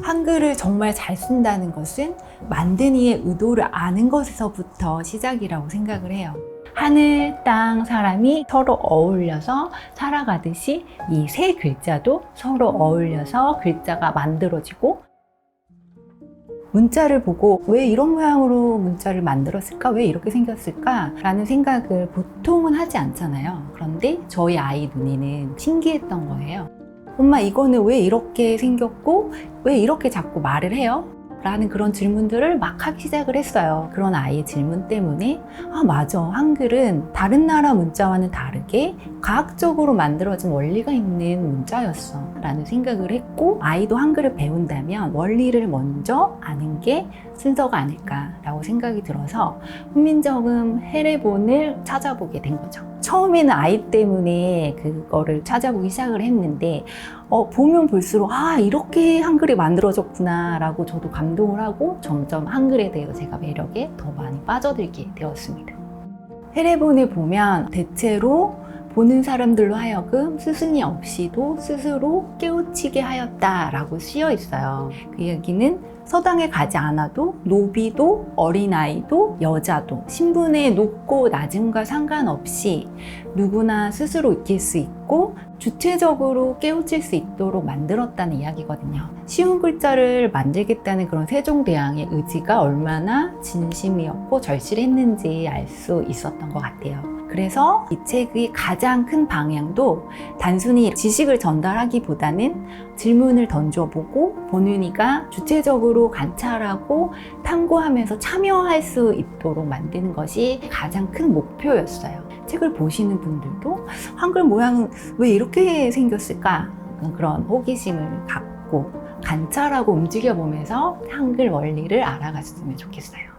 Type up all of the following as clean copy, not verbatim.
한글을 정말 잘 쓴다는 것은 만든 이의 의도를 아는 것에서부터 시작이라고 생각을 해요. 하늘, 땅, 사람이 서로 어울려서 살아가듯이 이 세 글자도 서로 어울려서 글자가 만들어지고, 문자를 보고 왜 이런 모양으로 문자를 만들었을까? 왜 이렇게 생겼을까? 라는 생각을 보통은 하지 않잖아요. 그런데 저희 아이 눈에는 신기했던 거예요. 엄마, 이거는 왜 이렇게 생겼고 왜 이렇게 자꾸 말을 해요? 라는 그런 질문들을 막 하기 시작을 했어요. 그런 아이의 질문 때문에 맞아, 한글은 다른 나라 문자와는 다르게 과학적으로 만들어진 원리가 있는 문자였어 라는 생각을 했고, 아이도 한글을 배운다면 원리를 먼저 아는 게 순서가 아닐까라고 생각이 들어서 훈민정음 해례본을 찾아보게 된 거죠. 처음에는 아이 때문에 그거를 찾아보기 시작을 했는데 보면 볼수록 이렇게 한글이 만들어졌구나 라고 저도 감동을 하고 점점 한글에 대해서 제가 매력에 더 많이 빠져들게 되었습니다. 해례본을 보면 대체로 보는 사람들로 하여금 스승이 없이도 스스로 깨우치게 하였다라고 쓰여 있어요. 그 얘기는 서당에 가지 않아도 노비도 어린아이도 여자도 신분의 높고 낮음과 상관없이 누구나 스스로 익힐 수 있고 주체적으로 깨우칠 수 있도록 만들었다는 이야기거든요. 쉬운 글자를 만들겠다는 그런 세종대왕의 의지가 얼마나 진심이었고 절실했는지 알 수 있었던 것 같아요. 그래서 이 책의 가장 큰 방향도 단순히 지식을 전달하기보다는 질문을 던져보고 보는 이가 주체적으로 관찰하고 탐구하면서 참여할 수 있도록 만드는 것이 가장 큰 목표였어요. 책을 보시는 분들도 한글 모양은 왜 이렇게 생겼을까? 그런 호기심을 갖고 관찰하고 움직여보면서 한글 원리를 알아갔으면 좋겠어요.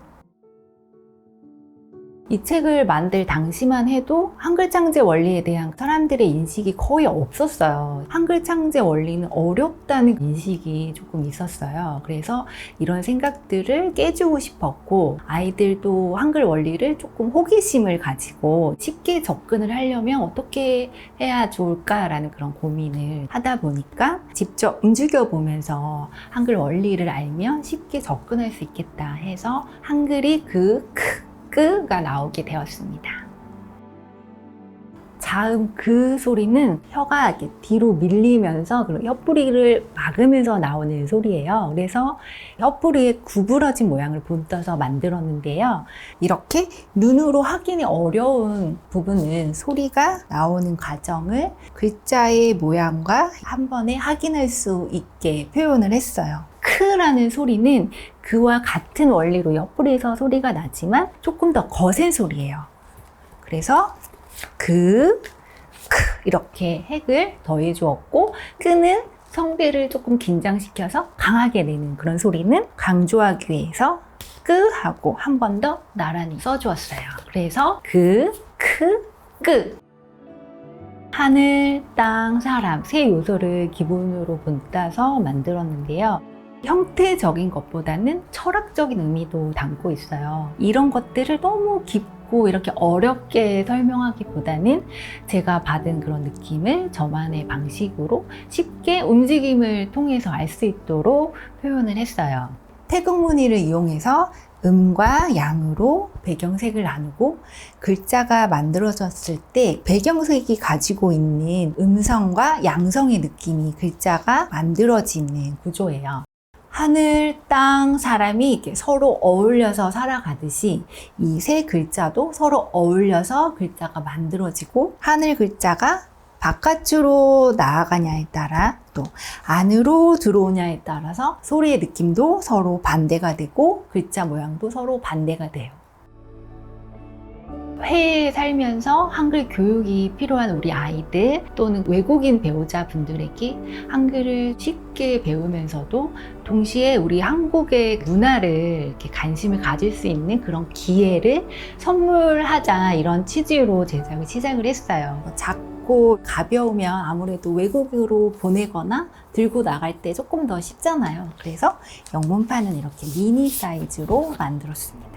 이 책을 만들 당시만 해도 한글 창제 원리에 대한 사람들의 인식이 거의 없었어요. 한글 창제 원리는 어렵다는 인식이 조금 있었어요. 그래서 이런 생각들을 깨주고 싶었고, 아이들도 한글 원리를 조금 호기심을 가지고 쉽게 접근을 하려면 어떻게 해야 좋을까라는 그런 고민을 하다 보니까 직접 움직여 보면서 한글 원리를 알면 쉽게 접근할 수 있겠다 해서 한글이 가 나오게 되었습니다. 자음 그 소리는 혀가 이렇게 뒤로 밀리면서 혀뿌리를 막으면서 나오는 소리예요. 그래서 혀뿌리의 구부러진 모양을 본떠서 만들었는데요. 이렇게 눈으로 확인이 어려운 부분은 소리가 나오는 과정을 글자의 모양과 한 번에 확인할 수 있게 표현을 했어요. 크라는 소리는 그와 같은 원리로 옆구리에서 소리가 나지만 조금 더 거센 소리예요. 그래서 크 이렇게 핵을 더해 주었고, 끄는 성대를 조금 긴장시켜서 강하게 내는 그런 소리는 강조하기 위해서 끄 하고 한 번 더 나란히 써주었어요. 그래서 끄 하늘, 땅, 사람 세 요소를 기본으로 본따서 만들었는데요. 형태적인 것보다는 철학적인 의미도 담고 있어요. 이런 것들을 너무 깊고 이렇게 어렵게 설명하기보다는 제가 받은 그런 느낌을 저만의 방식으로 쉽게 움직임을 통해서 알 수 있도록 표현을 했어요. 태극무늬를 이용해서 음과 양으로 배경색을 나누고, 글자가 만들어졌을 때 배경색이 가지고 있는 음성과 양성의 느낌이 글자가 만들어지는 구조예요. 하늘, 땅, 사람이 이렇게 서로 어울려서 살아가듯이 이 세 글자도 서로 어울려서 글자가 만들어지고, 하늘 글자가 바깥으로 나아가냐에 따라 또 안으로 들어오냐에 따라서 소리의 느낌도 서로 반대가 되고 글자 모양도 서로 반대가 돼요. 해외에 살면서 한글 교육이 필요한 우리 아이들 또는 외국인 배우자분들에게 한글을 쉽게 배우면서도 동시에 우리 한국의 문화를 이렇게 관심을 가질 수 있는 그런 기회를 선물하자, 이런 취지로 제작을 시작을 했어요. 작고 가벼우면 아무래도 외국으로 보내거나 들고 나갈 때 조금 더 쉽잖아요. 그래서 영문판은 이렇게 미니 사이즈로 만들었습니다.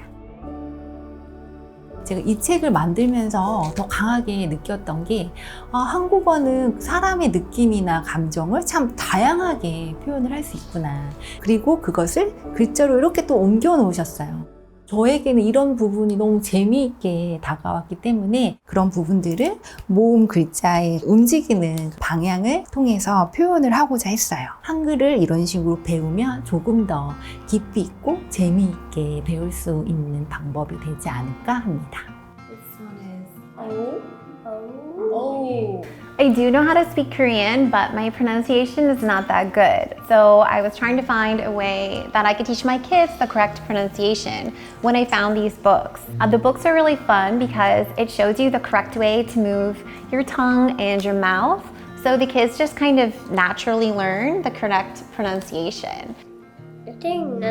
제가 이 책을 만들면서 더 강하게 느꼈던 게 한국어는 사람의 느낌이나 감정을 참 다양하게 표현을 할 수 있구나. 그리고 그것을 글자로 이렇게 또 옮겨 놓으셨어요. 저에게는 이런 부분이 너무 재미있게 다가왔기 때문에 그런 부분들을 모음 글자의 움직이는 방향을 통해서 표현을 하고자 했어요. 한글을 이런 식으로 배우면 조금 더 깊이 있고 재미있게 배울 수 있는 방법이 되지 않을까 합니다. This one is O. I do know how to speak Korean, but my pronunciation is not that good. So I was trying to find a way that I could teach my kids the correct pronunciation when I found these books. The books are really fun because it shows you the correct way to move your tongue and your mouth. So the kids just kind of naturally learn the correct pronunciation. Nothing.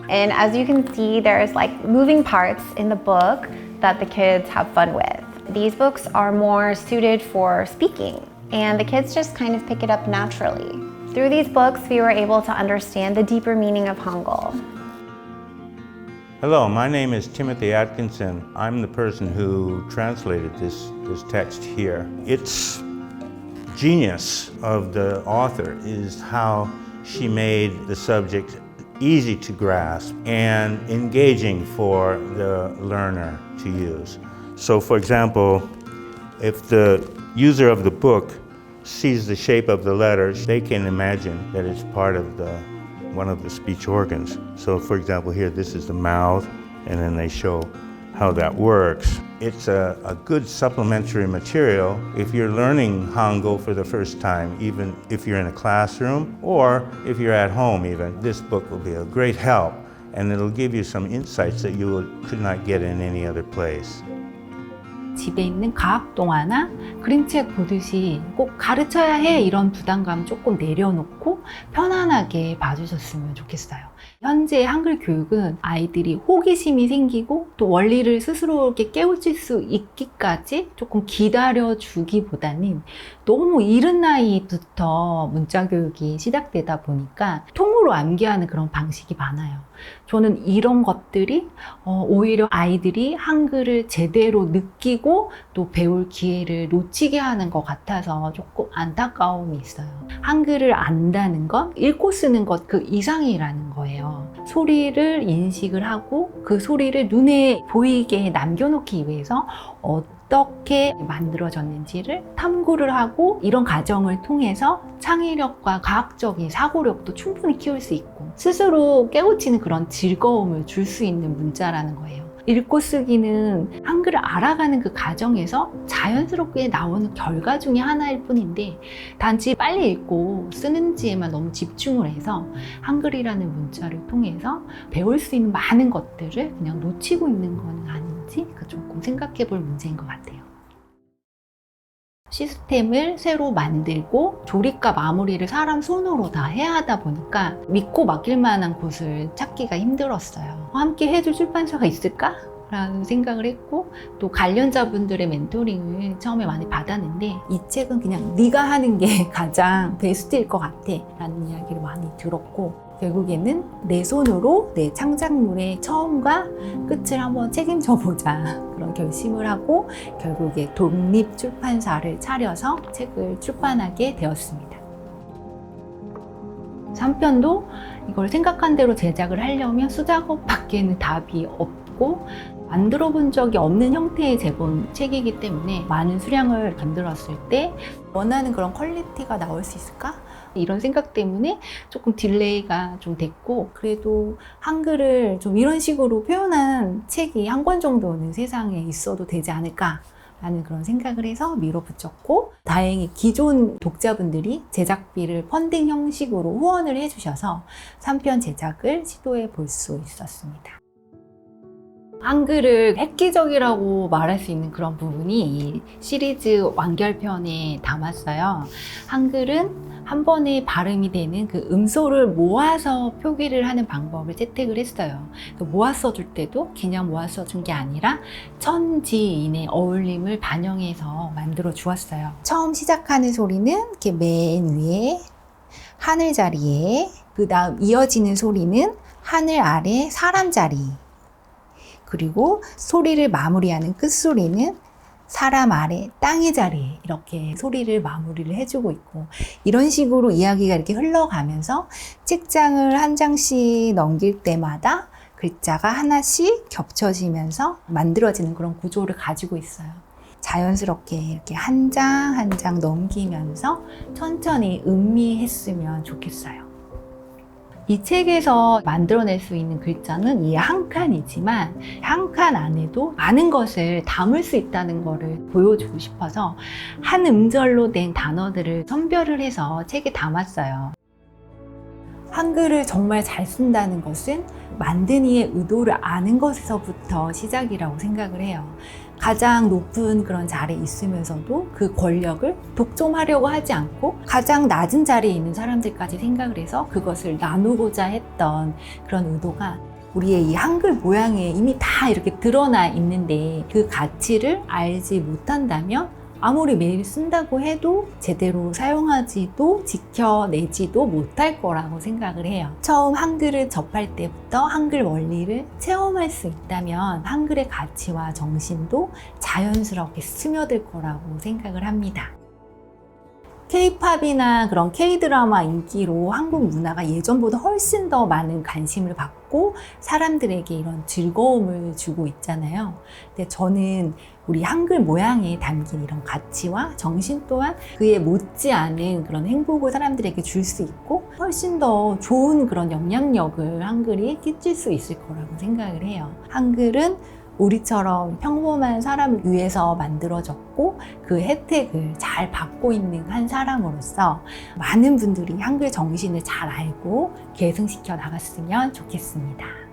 And as you can see, there's like moving parts in the book that the kids have fun with. These books are more suited for speaking, and the kids just kind of pick it up naturally. Through these books, we were able to understand the deeper meaning of Hangul. Hello, my name is Timothy Atkinson. I'm the person who translated this text here. Its genius of the author is how she made the subject easy to grasp and engaging for the learner to use. So for example, if the user of the book sees the shape of the letters, they can imagine that it's part of one of the speech organs. So for example here, this is the mouth, and then they show how that works. It's a good supplementary material if you're learning Hangul for the first time, even if you're in a classroom or if you're at home even. This book will be a great help, and it'll give you some insights that you could not get in any other place. 집에 있는 과학 동화나 그림책 보듯이 꼭 가르쳐야 해 이런 부담감 조금 내려놓고 편안하게 봐주셨으면 좋겠어요. 현재 한글 교육은 아이들이 호기심이 생기고 또 원리를 스스로 이렇게 깨우칠 수 있기까지 조금 기다려주기보다는 너무 이른 나이부터 문자 교육이 시작되다 보니까 통으로 암기하는 그런 방식이 많아요. 저는 이런 것들이 오히려 아이들이 한글을 제대로 느끼고 또 배울 기회를 놓치게 하는 것 같아서 조금 안타까움이 있어요. 한글을 안다는 건 읽고 쓰는 것 그 이상이라는 거예요. 소리를 인식을 하고 그 소리를 눈에 보이게 남겨놓기 위해서 어떻게 만들어졌는지를 탐구를 하고 이런 과정을 통해서 창의력과 과학적인 사고력도 충분히 키울 수 있고 스스로 깨우치는 그런 즐거움을 줄 수 있는 문자라는 거예요. 읽고 쓰기는 한글을 알아가는 그 과정에서 자연스럽게 나오는 결과 중에 하나일 뿐인데 단지 빨리 읽고 쓰는지에만 너무 집중을 해서 한글이라는 문자를 통해서 배울 수 있는 많은 것들을 그냥 놓치고 있는 건 아닌지 조금 생각해 볼 문제인 것 같아요. 시스템을 새로 만들고 조립과 마무리를 사람 손으로 다 해야 하다 보니까 믿고 맡길 만한 곳을 찾기가 힘들었어요. 함께 해줄 출판사가 있을까? 라는 생각을 했고 또 관련자분들의 멘토링을 처음에 많이 받았는데 이 책은 그냥 네가 하는 게 가장 베스트일 것 같아 라는 이야기를 많이 들었고 결국에는 내 손으로 내 창작물의 처음과 끝을 한번 책임져 보자 그런 결심을 하고 결국에 독립 출판사를 차려서 책을 출판하게 되었습니다. 3편도 이걸 생각한 대로 제작을 하려면 수작업 밖에는 답이 없고 만들어 본 적이 없는 형태의 제본 책이기 때문에 많은 수량을 만들었을 때 원하는 그런 퀄리티가 나올 수 있을까? 이런 생각 때문에 조금 딜레이가 좀 됐고 그래도 한글을 좀 이런 식으로 표현한 책이 한 권 정도는 세상에 있어도 되지 않을까 라는 그런 생각을 해서 밀어붙였고 다행히 기존 독자분들이 제작비를 펀딩 형식으로 후원을 해주셔서 3편 제작을 시도해 볼 수 있었습니다. 한글을 획기적이라고 말할 수 있는 그런 부분이 이 시리즈 완결편에 담았어요. 한글은 한 번에 발음이 되는 그 음소를 모아서 표기를 하는 방법을 채택을 했어요. 모아 써줄 때도 그냥 모아 써준 게 아니라 천지인의 어울림을 반영해서 만들어 주었어요. 처음 시작하는 소리는 이렇게 맨 위에 하늘 자리에 그 다음 이어지는 소리는 하늘 아래 사람 자리. 그리고 소리를 마무리하는 끝소리는 사람 아래 땅의 자리. 이렇게 소리를 마무리를 해주고 있고, 이런 식으로 이야기가 이렇게 흘러가면서 책장을 한 장씩 넘길 때마다 글자가 하나씩 겹쳐지면서 만들어지는 그런 구조를 가지고 있어요. 자연스럽게 이렇게 한 장 한 장 넘기면서 천천히 음미했으면 좋겠어요. 이 책에서 만들어낼 수 있는 글자는 이 한 칸이지만 한 칸 안에도 많은 것을 담을 수 있다는 것을 보여주고 싶어서 한 음절로 된 단어들을 선별을 해서 책에 담았어요. 한글을 정말 잘 쓴다는 것은 만든 이의 의도를 아는 것에서부터 시작이라고 생각을 해요. 가장 높은 그런 자리에 있으면서도 그 권력을 독점하려고 하지 않고 가장 낮은 자리에 있는 사람들까지 생각을 해서 그것을 나누고자 했던 그런 의도가 우리의 이 한글 모양에 이미 다 이렇게 드러나 있는데, 그 가치를 알지 못한다면 아무리 매일 쓴다고 해도 제대로 사용하지도 지켜내지도 못할 거라고 생각을 해요. 처음 한글을 접할 때부터 한글 원리를 체험할 수 있다면 한글의 가치와 정신도 자연스럽게 스며들 거라고 생각을 합니다. K-팝이나 그런 K-드라마 인기로 한국 문화가 예전보다 훨씬 더 많은 관심을 받고 사람들에게 이런 즐거움을 주고 있잖아요. 근데 저는 우리 한글 모양에 담긴 이런 가치와 정신 또한 그에 못지않은 그런 행복을 사람들에게 줄 수 있고 훨씬 더 좋은 그런 영향력을 한글이 끼칠 수 있을 거라고 생각을 해요. 한글은 우리처럼 평범한 사람을 위해서 만들어졌고 그 혜택을 잘 받고 있는 한 사람으로서 많은 분들이 한글 정신을 잘 알고 계승시켜 나갔으면 좋겠습니다.